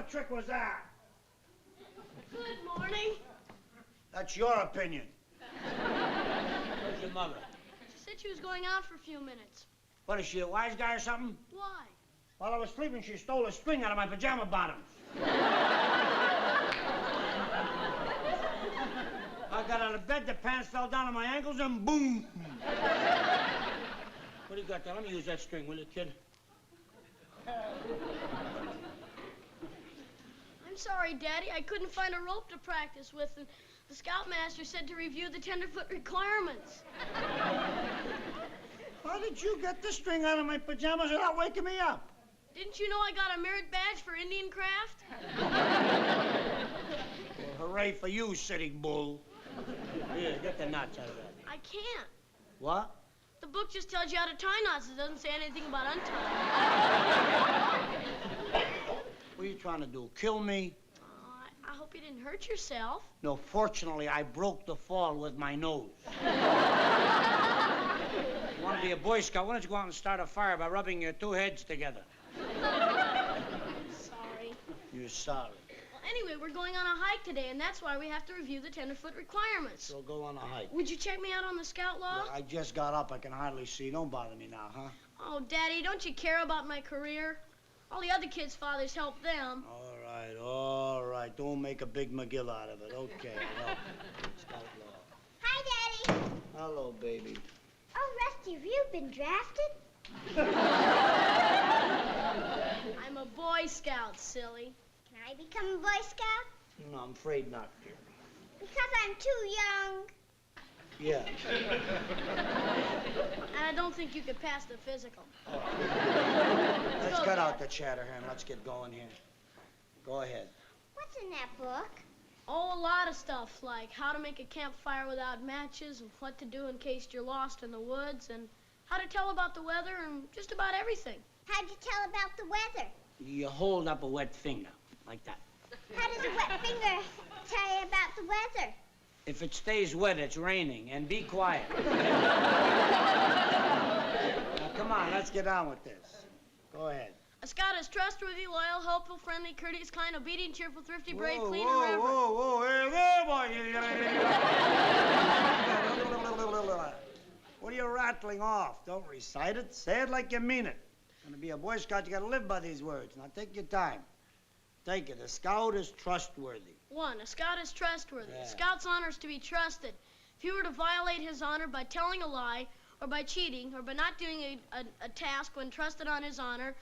trick was that? Good morning. That's your opinion. Where's your mother? She said she was going out for a few minutes. What, is she a wise guy or something? Why? While I was sleeping, she stole a string out of my pajama bottoms. I got out of bed, the pants fell down on my ankles, and boom. What do you got there? Let me use that string, will you, kid? I'm sorry, Daddy. I couldn't find a rope to practice with, and the scoutmaster said to review the tenderfoot requirements. How did you get the string out of my pajamas without waking me up? Didn't you know I got a merit badge for Indian craft? Well, hooray for you, Sitting Bull. Here, get the knots out of that. I can't. What? The book just tells you how to tie knots. It doesn't say anything about untying. What are you trying to do, kill me? I hope you didn't hurt yourself. No, fortunately, I broke the fall with my nose. You want to be a Boy Scout? Why don't you go out and start a fire by rubbing your two heads together? Sorry. You're sorry. Well, anyway, we're going on a hike today, and that's why we have to review the tenderfoot requirements. So go on a hike. Would you check me out on the scout log? Well, I just got up. I can hardly see. Don't bother me now, huh? Oh, Daddy, don't you care about my career? All the other kids' fathers helped them. All right. Don't make a big McGill out of it. Okay, well, scout log. Hi, Daddy. Hello, baby. Oh, Rusty, have you been drafted? I'm a Boy Scout, silly. Can I become a Boy Scout? No, I'm afraid not, dear. Because I'm too young. Yeah. And I don't think you could pass the physical. Oh. Let's cut out the chatter here and let's get going here. Go ahead. What's in that book? Oh, a lot of stuff, like how to make a campfire without matches, and what to do in case you're lost in the woods, and how to tell about the weather, and just about everything. How'd you tell about the weather? You hold up a wet finger, like that. How does a wet finger tell you about the weather? If it stays wet, it's raining, and be quiet. Now, come on, let's get on with this. Go ahead. A scout is trustworthy, loyal, hopeful, friendly, courteous, kind, obedient, cheerful, thrifty, brave, clean, and reverent. Whoa, hey there, boy. What are you rattling off? Don't recite it. Say it like you mean it. To be a Boy Scout, you gotta live by these words. Now, take your time. Take it. A scout is trustworthy. 1, a scout is trustworthy. Yeah. A scout's honor is to be trusted. If he were to violate his honor by telling a lie, or by cheating, or by not doing a task when trusted on his honor,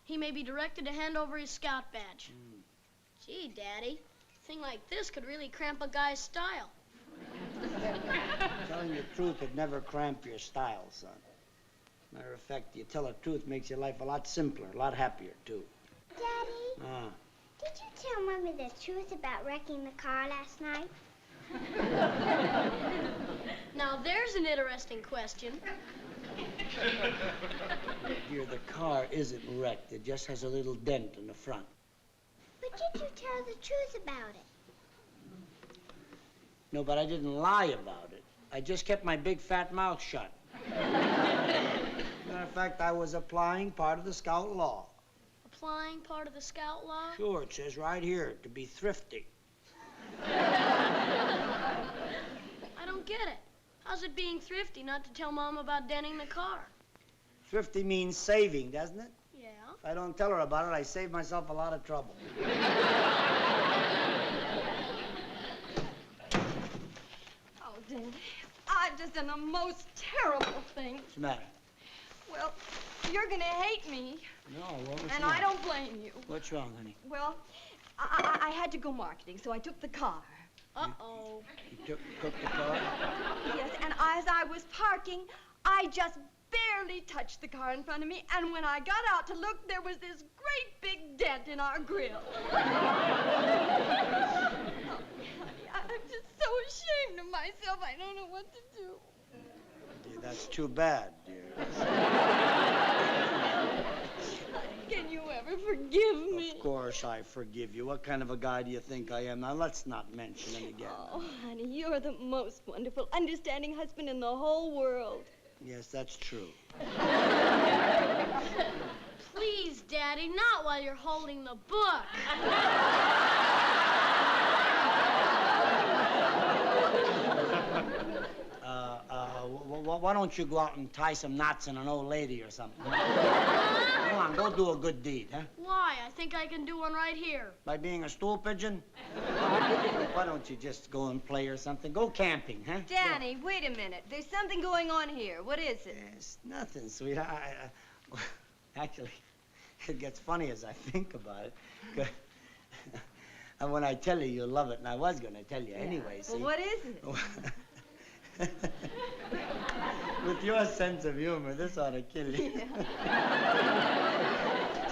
he may be directed to hand over his scout badge. Gee, Daddy, a thing like this could really cramp a guy's style. Telling the truth would never cramp your style, son. Matter of fact, you tell the truth makes your life a lot simpler, a lot happier, too. Daddy, did you tell Mommy the truth about wrecking the car last night? Now, there's an interesting question. Dear, the car isn't wrecked. It just has a little dent in the front. But did you tell the truth about it? No, but I didn't lie about it. I just kept my big fat mouth shut. Matter of fact, I was applying part of the scout law. Applying part of the scout law? Sure, it says right here, to be thrifty. I don't get it. How's it being thrifty not to tell Mom about denting the car? Thrifty means saving, doesn't it? Yeah. If I don't tell her about it, I save myself a lot of trouble. Oh, Daddy, I've just done the most terrible thing. What's the matter? Well, you're gonna hate me. No, what was And the I matter? don't blame you. What's wrong, honey? Well, I had to go marketing, so I took the car. Uh-oh. You took the car? Yes, and as I was parking, I just barely touched the car in front of me, and when I got out to look, there was this great big dent in our grill. Oh, honey, I'm just so ashamed of myself, I don't know what to do. Dear, that's too bad, dear. Can you ever forgive me? Of course I forgive you. What kind of a guy do you think I am? Now, let's not mention it again. Oh, honey, you're the most wonderful, understanding husband in the whole world. Yes, that's true. Please, Daddy, not while you're holding the book. Why don't you go out and tie some knots in an old lady or something? Come on, go do a good deed, huh? Why? I think I can do one right here. By being a stool pigeon? Why don't you just go and play or something? Go camping, huh? Danny, wait a minute. There's something going on here. What is it? It's nothing, sweetheart. Actually, it gets funny as I think about it. And when I tell you, you'll love it, and I was going to tell you anyway, see? Well, what is it? With your sense of humor, this ought to kill you.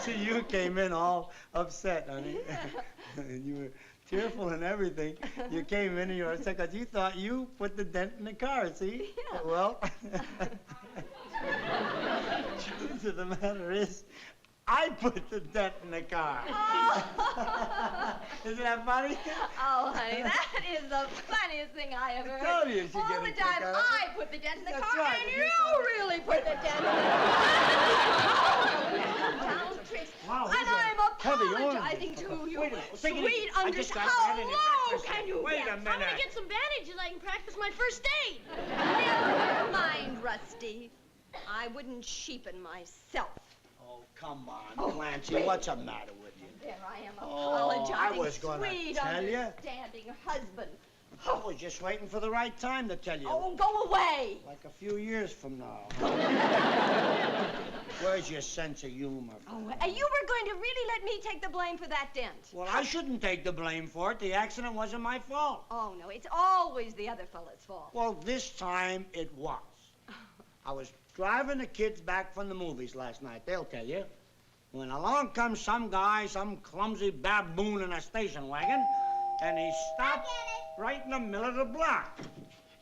See, you came in all upset, honey. And you were tearful and everything. You came in and you were upset because you thought you put the dent in the car, see? Yeah. Well, truth of the matter is, I put the dent in the car. Oh. Isn't that funny? Oh, honey, that is the funniest thing I ever heard. I told you she'd All get a the kick time out of it. I put the dent in the That's car, right. and you really put the dent in the car. Down tricks. Wow, And I'm heavy apologizing to you. Wait a minute. Sweet I Uncle, just got how that in his low breakfast. can you Wait get? a minute. I'm gonna get some bandages. I can practice my first aid. Never mind, Rusty. I wouldn't sheepen myself. Oh, come on, Oh, Clancy. wait. What's the matter with you? There I am Oh, apologizing. I was gonna Sweet, tell ya. understanding husband. I was just waiting for the right time to tell you. Oh, go away. Like a few years from now. Where's your sense of humor? Oh, you were going to really let me take the blame for that dent? Well, I shouldn't take the blame for it. The accident wasn't my fault. Oh, no, it's always the other fella's fault. Well, this time it was. I was driving the kids back from the movies last night. They'll tell you. When along comes some guy, some clumsy baboon in a station wagon, and he stopped right in the middle of the block.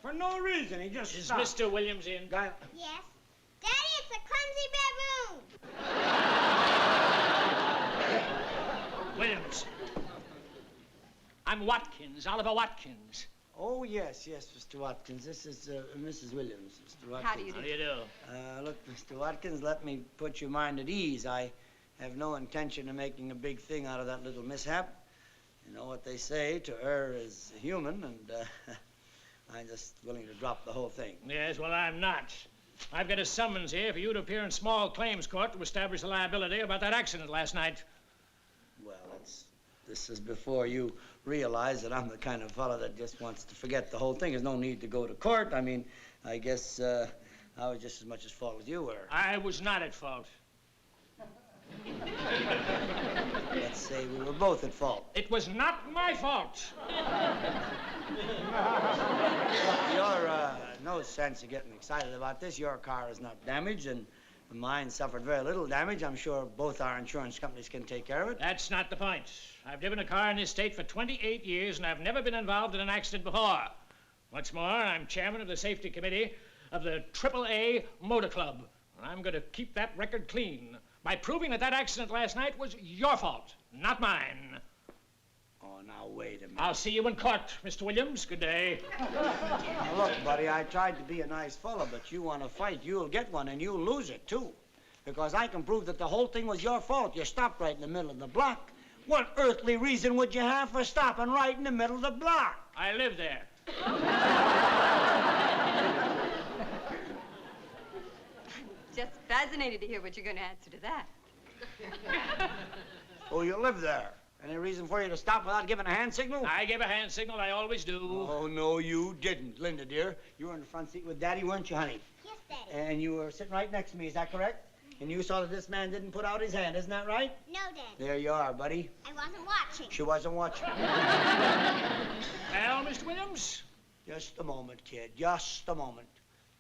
For no reason, he just stopped. Is Mr. Williams in? Guy, Yes. Daddy, it's a clumsy baboon. Williams. I'm Watkins, Oliver Watkins. oh, yes, Mr. Watkins. This is Mrs. Williams, Mr. Watkins. How do you How do you do? Look, Mr. Watkins, let me put your mind at ease. I have no intention of making a big thing out of that little mishap. You know what they say, to err is human, and I'm just willing to drop the whole thing. Yes, well, I'm not. I've got a summons here for you to appear in small claims court to establish the liability about that accident last night. Well, this is before you realize that I'm the kind of fellow that just wants to forget the whole thing. There's no need to go to court. I mean, I guess I was just as much at fault as you were. I was not at fault. Let's say we were both at fault. It was not my fault. You're no sense of getting excited about this. Your car is not damaged, and mine suffered very little damage. I'm sure both our insurance companies can take care of it. That's not the point. I've driven a car in this state for 28 years, and I've never been involved in an accident before. What's more, I'm chairman of the safety committee of the AAA Motor Club, and I'm going to keep that record clean by proving that accident last night was your fault, not mine. Oh, now, wait a minute. I'll see you in court, Mr. Williams. Good day. Now, look, buddy, I tried to be a nice fellow, but you want to fight, you'll get one, and you'll lose it, too. Because I can prove that the whole thing was your fault. You stopped right in the middle of the block. What earthly reason would you have for stopping right in the middle of the block? I live there. Just fascinated to hear what you're going to answer to that. Oh, you live there. Any reason for you to stop without giving a hand signal? I gave a hand signal. I always do. Oh, no, you didn't, Linda, dear. You were in the front seat with Daddy, weren't you, honey? Yes, Daddy. And you were sitting right next to me, is that correct? And you saw that this man didn't put out his hand, isn't that right? No, Daddy. There you are, buddy. I wasn't watching. She wasn't watching. Well, Mr. Williams? Just a moment, kid, just a moment.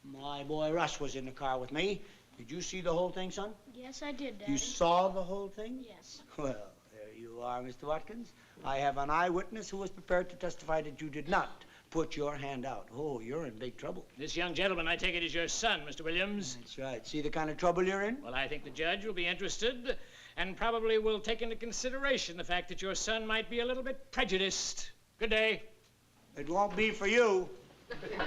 My boy Russ was in the car with me. Did you see the whole thing, son? Yes, I did, Daddy. You saw the whole thing? Yes. Well, there you are, Mr. Watkins. I have an eyewitness who is prepared to testify that you did not put your hand out. Oh, you're in big trouble. This young gentleman, I take it, is your son, Mr. Williams. That's right. See the kind of trouble you're in? Well, I think the judge will be interested and probably will take into consideration the fact that your son might be a little bit prejudiced. Good day. It won't be for you, you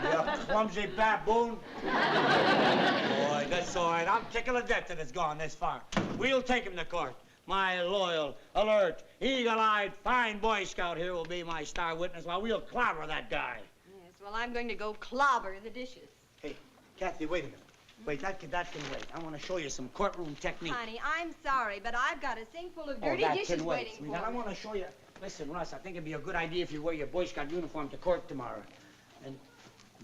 clumsy baboon. Boy, that's all right. right. I'm tickled to death that it's gone this far. We'll take him to court. My loyal, alert, eagle-eyed, fine Boy Scout here will be my star witness while we'll clobber that guy. Yes, well, I'm going to go clobber the dishes. Hey, Kathy, wait a minute. Wait, that can wait. I want to show you some courtroom technique. Honey, I'm sorry, but I've got a sink full of dirty that dishes can wait. waiting for me. Sweetheart, I want to show you. Listen, Russ, I think it'd be a good idea if you wear your Boy Scout uniform to court tomorrow. And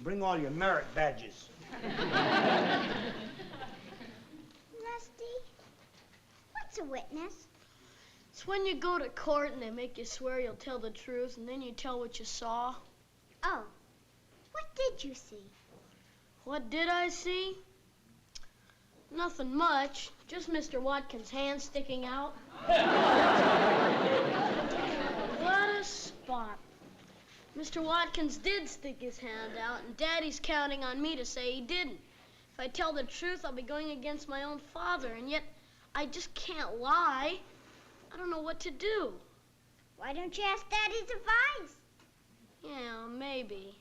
bring all your merit badges. Rusty, what's a witness? It's when you go to court and they make you swear you'll tell the truth, and then you tell what you saw. Oh, what did you see? What did I see? Nothing much. Just Mr. Watkins' hand sticking out. What a spot. Mr. Watkins did stick his hand out, and Daddy's counting on me to say he didn't. If I tell the truth, I'll be going against my own father, and yet I just can't lie. I don't know what to do. Why don't you ask Daddy's advice? Yeah, maybe.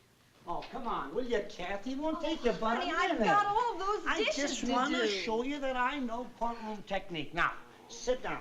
Oh, come on, will you, Kathy? It won't take you but Honey, a I've minute. got all those dishes I just to want do. to show you that I know courtroom technique. Now, sit down.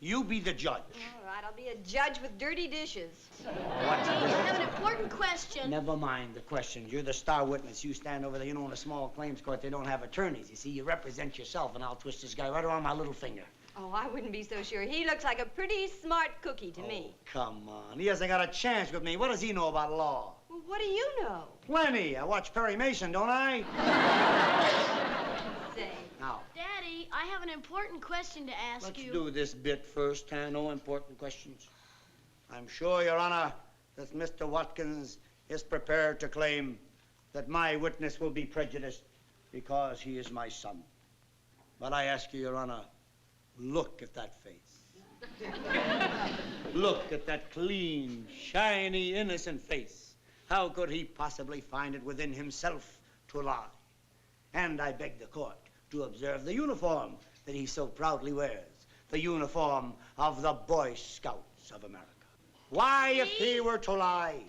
You be the judge. All right, I'll be a judge with dirty dishes. What's I this? have an important question. Never mind the questions. You're the star witness. You stand over there. You know, in a small claims court, they don't have attorneys. You see, you represent yourself, and I'll twist this guy right around my little finger. Oh, I wouldn't be so sure. He looks like a pretty smart cookie to me. Come on. He hasn't got a chance with me. What does he know about law? Well, what do you know? Plenty. I watch Perry Mason, don't I? Say. Now, Daddy, I have an important question to ask let's you. do this bit first, huh? No important questions. I'm sure, Your Honor, that Mr. Watkins is prepared to claim that my witness will be prejudiced because he is my son. But I ask you, Your Honor, look at that face. Look at that clean, shiny, innocent face. How could he possibly find it within himself to lie? And I beg the court to observe the uniform that he so proudly wears, the uniform of the Boy Scouts of America. Why, if he were to lie,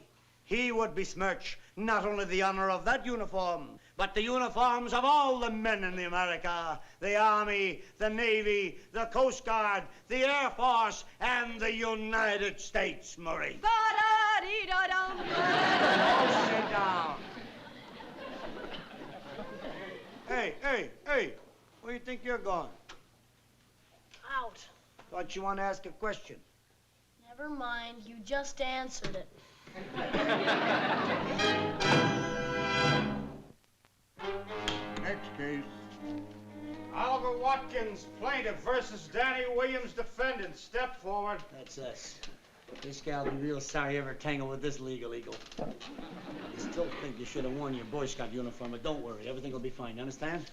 he would besmirch not only the honor of that uniform, but the uniforms of all the men in the America, the Army, the Navy, the Coast Guard, the Air Force, and the United States Marines. Ba-da-dee-da-dum. Oh, sit down. Hey, where do you think you're going? Out. Thought you want to ask a question. Never mind, you just answered it. Next case. Oliver Watkins, plaintiff versus Danny Williams, defendant. Step forward. That's us. This gal'll be real sorry you ever tangled with this legal eagle. I still think you should have worn your Boy Scout uniform, but don't worry. Everything will be fine. You understand?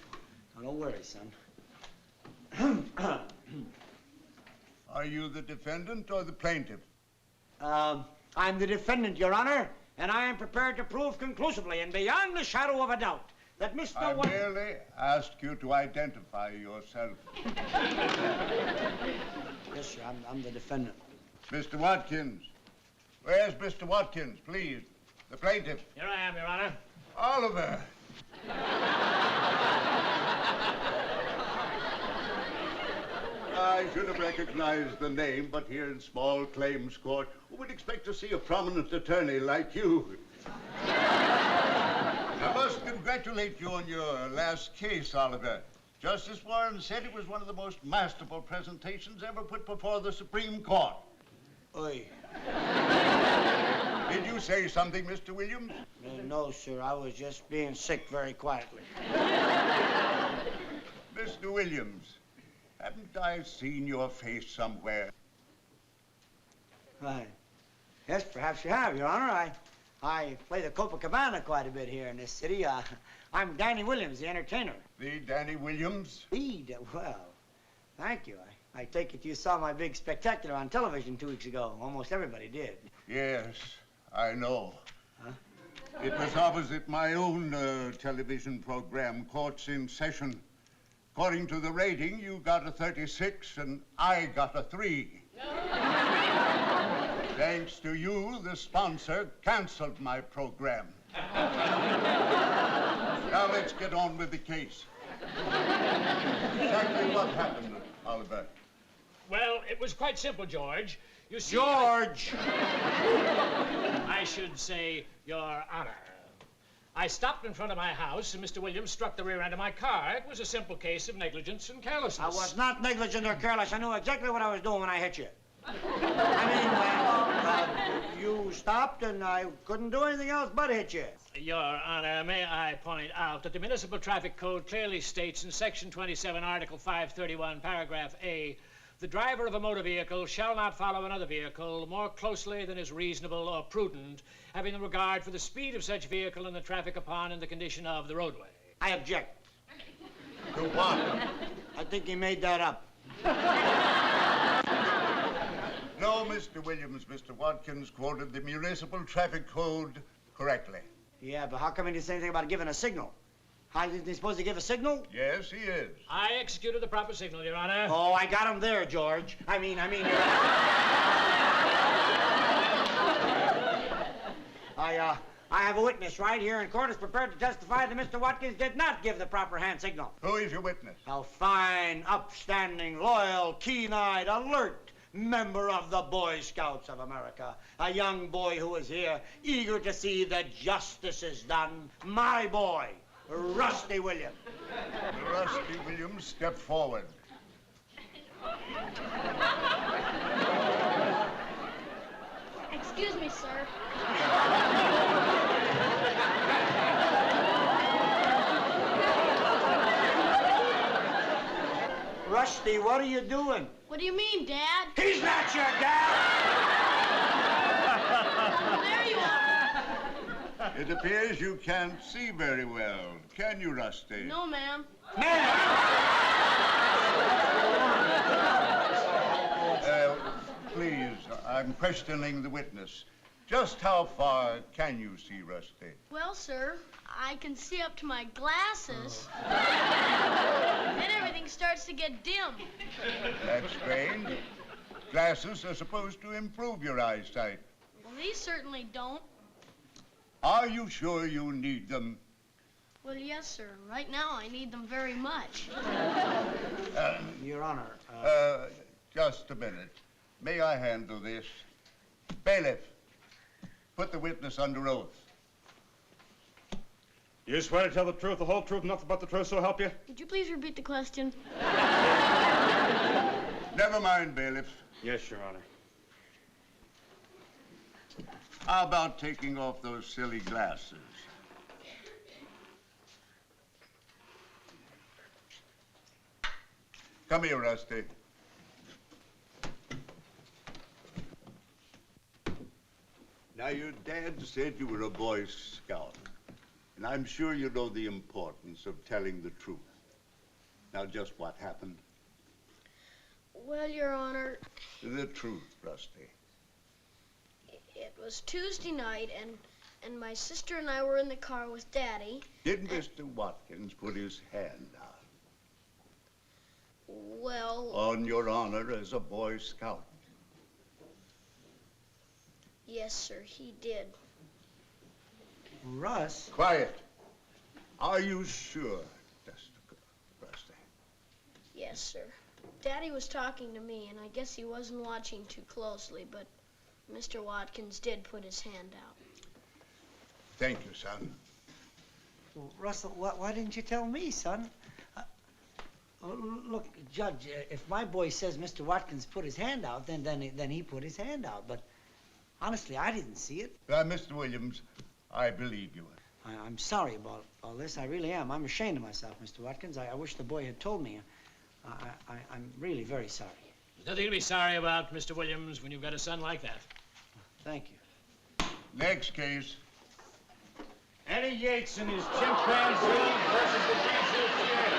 Now, don't worry, son. Are you the defendant or the plaintiff? I'm the defendant, Your Honor, and I am prepared to prove conclusively and beyond the shadow of a doubt that Mr. I Watkins... merely asked you to identify yourself. Yes, sir, I'm the defendant. Mr. Watkins. Where's Mr. Watkins, please? The plaintiff. Here I am, Your Honor. Oliver. I should have recognized the name, but here in small claims court, who would expect to see a prominent attorney like you? I must congratulate you on your last case, Oliver. Justice Warren said it was one of the most masterful presentations ever put before the Supreme Court. Oi. Did you say something, Mr. Williams? No, sir, I was just being sick very quietly. Mr. Williams, haven't I seen your face somewhere? Right. Yes, perhaps you have, Your Honor. I play the Copacabana quite a bit here in this city. I'm Danny Williams, the entertainer. The Danny Williams? Well, thank you. I take it you saw my big spectacular on television 2 weeks ago. Almost everybody did. Yes, I know. Huh? It was opposite my own television program, Courts in Session. According to the rating, you got a 36 and I got a 3. Thanks to you, the sponsor canceled my program. Now let's get on with the case. Exactly what happened, Oliver? Well, it was quite simple, George. You see, George! I should say, Your Honor. I stopped in front of my house, and Mr. Williams struck the rear end of my car. It was a simple case of negligence and carelessness. I was not negligent or careless. I knew exactly what I was doing when I hit you. You stopped, and I couldn't do anything else but hit you. Your Honor, may I point out that the Municipal Traffic Code clearly states in Section 27, Article 531, Paragraph A, the driver of a motor vehicle shall not follow another vehicle more closely than is reasonable or prudent, having regard for the speed of such vehicle and the traffic upon and the condition of the roadway. I object. To what? I think he made that up. No, Mr. Williams, Mr. Watkins quoted the Municipal Traffic Code correctly. Yeah, but how come he didn't say anything about giving a signal? How isn't he supposed to give a signal? Yes, he is. I executed the proper signal, Your Honor. Oh, I got him there, George. I mean, I have a witness right here in court is prepared to testify that Mr. Watkins did not give the proper hand signal. Who is your witness? A fine, upstanding, loyal, keen-eyed, alert member of the Boy Scouts of America. A young boy who is here, eager to see that justice is done. My boy, Rusty Williams. Rusty Williams, step forward. Excuse me, sir. Rusty, what are you doing? What do you mean, Dad? He's not your dad! There you are. It appears you can't see very well. Can you, Rusty? No, ma'am. Please, I'm questioning the witness. Just how far can you see, Rusty? Well, sir, I can see up to my glasses. Then everything starts to get dim. That's strange. Glasses are supposed to improve your eyesight. Well, these certainly don't. Are you sure you need them? Well, yes, sir. Right now, I need them very much. Your Honor. Just a minute. May I handle this? Bailiff, put the witness under oath. You swear to tell the truth, the whole truth, nothing but the truth, so help you? Could you please repeat the question? Never mind, bailiff. Yes, Your Honor. How about taking off those silly glasses? Come here, Rusty. Now, your dad said you were a Boy Scout, and I'm sure you know the importance of telling the truth. Now, just what happened? Well, Your Honor, The truth, Rusty. it was Tuesday night, and my sister and I were in the car with Daddy. Did Mr. Watkins put his hand out Well, on your honor as a Boy Scout? yes, sir, he did. Russ? Quiet. Are you sure, Rusty? Yes, sir. Daddy was talking to me, and I guess he wasn't watching too closely, but Mr. Watkins did put his hand out. Thank you, son. Well, Russell, why didn't you tell me, son? Look, Judge, if my boy says Mr. Watkins put his hand out, then he put his hand out. But honestly, I didn't see it. Mr. Williams, I believe you. I'm sorry about all this. I really am. I'm ashamed of myself, Mr. Watkins. I wish the boy had told me. I'm really very sorry. There's nothing to be sorry about, Mr. Williams, when you've got a son like that. Thank you. Next case. Eddie Yates and his chimpanzee versus the Jesus Theater.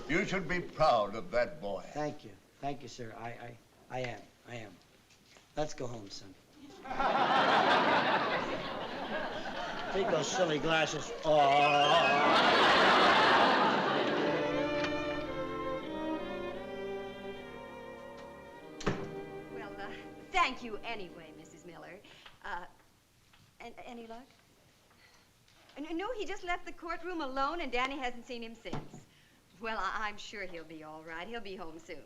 You should be proud of that boy. Thank you. Thank you, sir. I am. Let's go home, son. Take those silly glasses. Well, thank you anyway, Mrs. Miller. And Any luck? No, he just left the courtroom alone, and Danny hasn't seen him since. Well, I'm sure he'll be all right. He'll be home soon.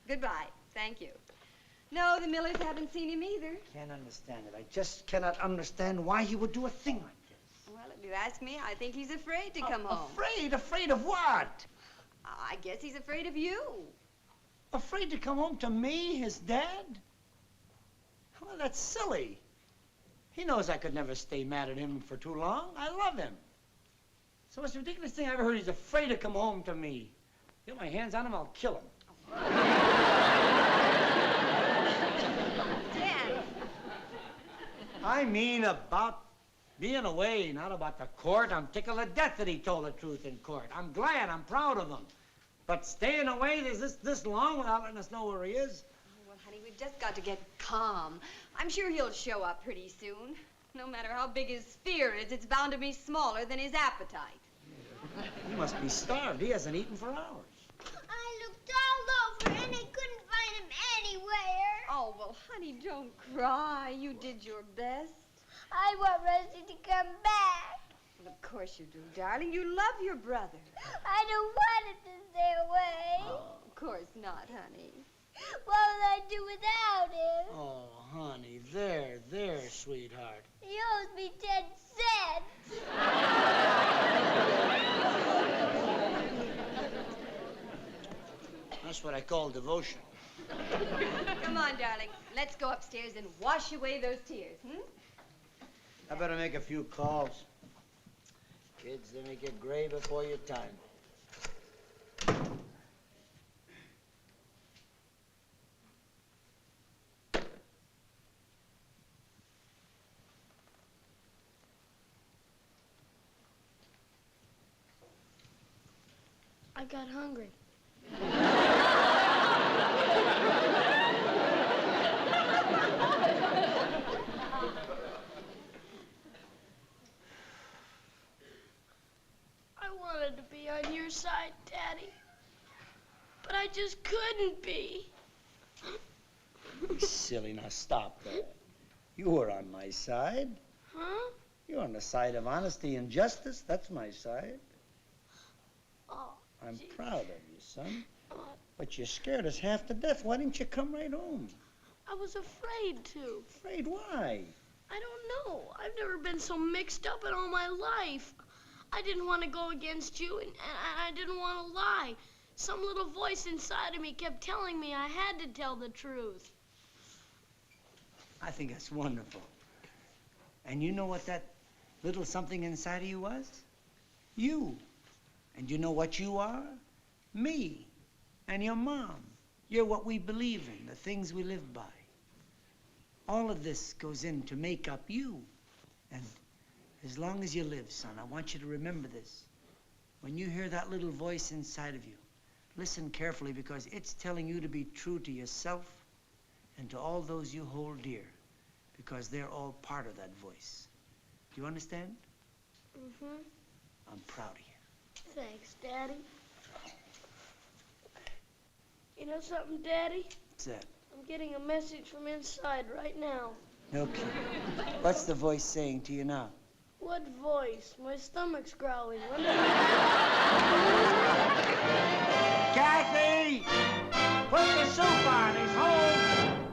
Goodbye. Thank you. No, the Millers haven't seen him either. Can't understand it. I just cannot understand why he would do a thing like this. Well, if you ask me, I think he's afraid to come home. Afraid? Afraid of what? I guess he's afraid of you. Afraid to come home to me, his dad? Well, that's silly. He knows I could never stay mad at him for too long. I love him. So it's the ridiculous thing I ever heard. He's afraid to come home to me. Get my hands on him, I'll kill him. Dan. I mean about being away, not about the court. I'm tickled to death that he told the truth in court. I'm glad, I'm proud of him. But staying away this long without letting us know where he is? Well, honey, we've just got to get calm. I'm sure he'll show up pretty soon. No matter how big his fear is, it's bound to be smaller than his appetite. He must be starved. He hasn't eaten for hours. I looked all over and I couldn't find him anywhere. Oh, well, honey, don't cry. You did your best. I want Rusty to come back. Well, of course you do, darling. You love your brother. I don't want him to stay away. Oh, of course not, honey. What would I do without him? Oh, honey, there, sweetheart. He owes me 10 cents. That's what I call devotion. Come on, darling. Let's go upstairs and wash away those tears, I better make a few calls. Kids, they make it gray before your time. I got hungry. I wanted to be on your side, Daddy. But I just couldn't be. You silly, now stop that. You were on my side. Huh? You're on the side of honesty and justice. That's my side. Oh, I'm gee. proud of you, son. But you scared us half to death. Why didn't you come right home? I was afraid to. Afraid why? I don't know. I've never been so mixed up in all my life. I didn't want to go against you, and I didn't want to lie. Some little voice inside of me kept telling me I had to tell the truth. I think that's wonderful. And you know what that little something inside of you was? You. And you know what you are? Me. And your mom. You're what we believe in, the things we live by. All of this goes in to make up you. And as long as you live, son, I want you to remember this. When you hear that little voice inside of you, listen carefully, because it's telling you to be true to yourself and to all those you hold dear, because they're all part of that voice. Do you understand? Mm-hmm. I'm proud of you. Thanks, Daddy. You know something, Daddy? What's that? I'm getting a message from inside right now. Okay. What's the voice saying to you now? What voice? My stomach's growling. Kathy! Put the soup on. He's home.